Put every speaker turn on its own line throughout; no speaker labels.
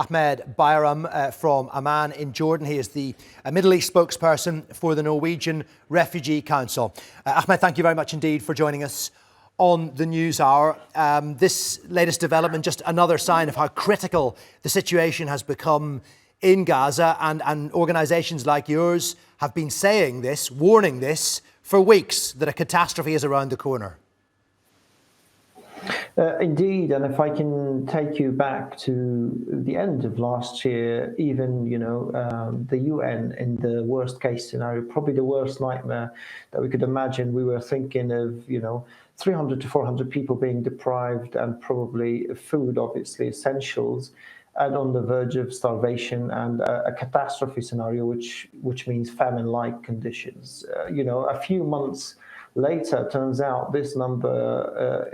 Ahmed Bayram from Amman in Jordan. He is the Middle East spokesperson for the Norwegian Refugee Council. Ahmed, thank you very much indeed for joining us on the News Hour. This latest development, just another sign of how critical the situation has become in Gaza, and organisations like yours have been saying this, warning this for weeks, that a catastrophe is around the corner.
Indeed, and if I can take you back to the end of last year, even, the UN in the worst case scenario, probably the worst nightmare that we could imagine, we were thinking of, 300 to 400 people being deprived and probably food, obviously essentials, and on the verge of starvation, and a catastrophe scenario, which means famine-like conditions. A few months later, turns out this number,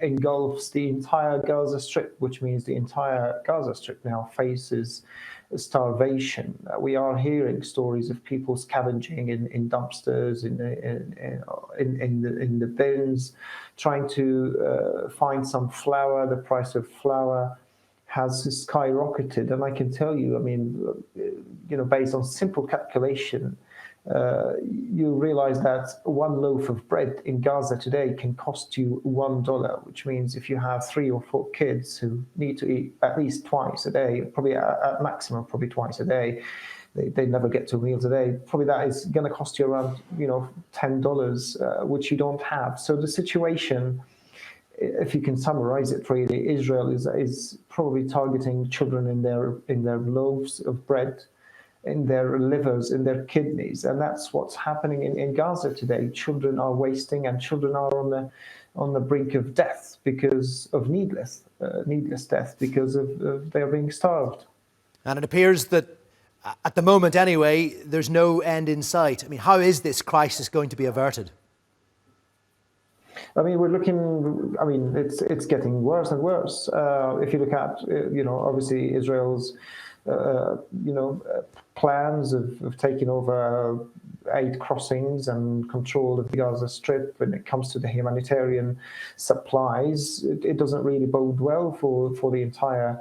engulfs the entire Gaza Strip, which means the entire Gaza Strip now faces starvation. We are hearing stories of people scavenging in dumpsters, in the bins, trying to find some flour. The price of flour has skyrocketed, and I can tell you, based on simple calculation, you realize that one loaf of bread in Gaza today can cost you $1, which means if you have 3 or 4 kids who need to eat at least twice a day, probably at maximum, probably twice a day, they never get 2 meals a day, probably that is going to cost you around, $10, which you don't have. So the situation, if you can summarize it really, Israel is probably targeting children in their loaves of bread, in their livers, in their kidneys, and that's what's happening in Gaza today. Children are wasting, and children are on the brink of death because of needless death, because of they're being starved. And
it appears that at the moment, anyway, there's no end in sight. How is this crisis going to be averted?
We're looking. It's getting worse and worse. If you look at, obviously Israel's, plans of taking over 8 crossings and control of the Gaza Strip when it comes to the humanitarian supplies, it doesn't really bode well for the entire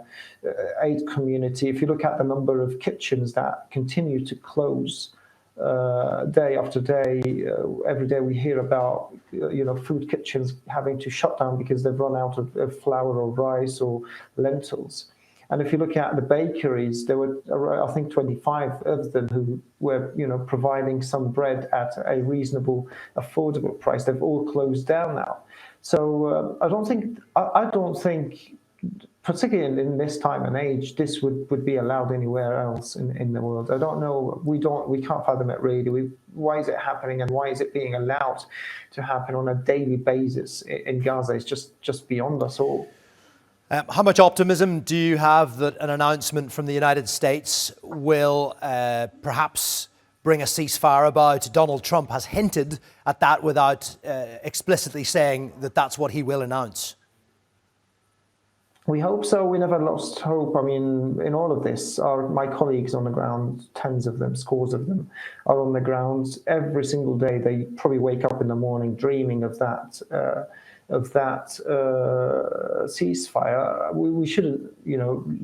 aid community. If you look at the number of kitchens that continue to close day after day, every day we hear about food kitchens having to shut down because they've run out of flour or rice or lentils. And if you look at the bakeries, there were, I think, 25 of them who were, providing some bread at a reasonable, affordable price. They've all closed down now. So I don't think, particularly in this time and age, this would be allowed anywhere else in the world. I don't know. We can't fathom it really. Why is it happening, and why is it being allowed to happen on a daily basis in Gaza? It's just beyond us all.
How much optimism do you have that an announcement from the United States will perhaps bring a ceasefire about? Donald Trump has hinted at that without explicitly saying that that's what he will announce.
We hope so. We never lost hope. In all of this, my colleagues on the ground, tens of them, scores of them, are on the ground every single day. They probably wake up in the morning dreaming of that ceasefire. We shouldn't,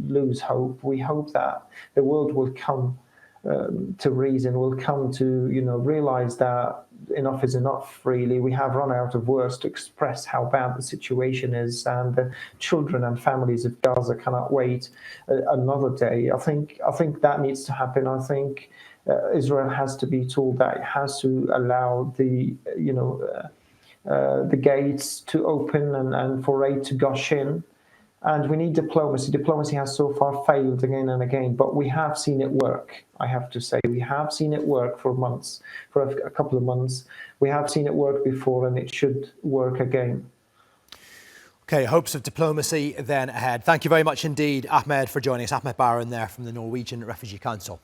lose hope. We hope that the world will come to reason, will come to, realize that enough is enough, really. We have run out of words to express how bad the situation is, and the children and families of Gaza cannot wait another day. I think that needs to happen. I think Israel has to be told that it has to allow the gates to open and for aid to gush in. And we need diplomacy. Diplomacy has so far failed again and again, but we have seen it work, I have to say. We have seen it work for months, for a couple of months. We have seen it work before, and it should work again.
OK, hopes of diplomacy then ahead. Thank you very much indeed, Ahmed, for joining us. Ahmed Bayram there from the Norwegian Refugee Council.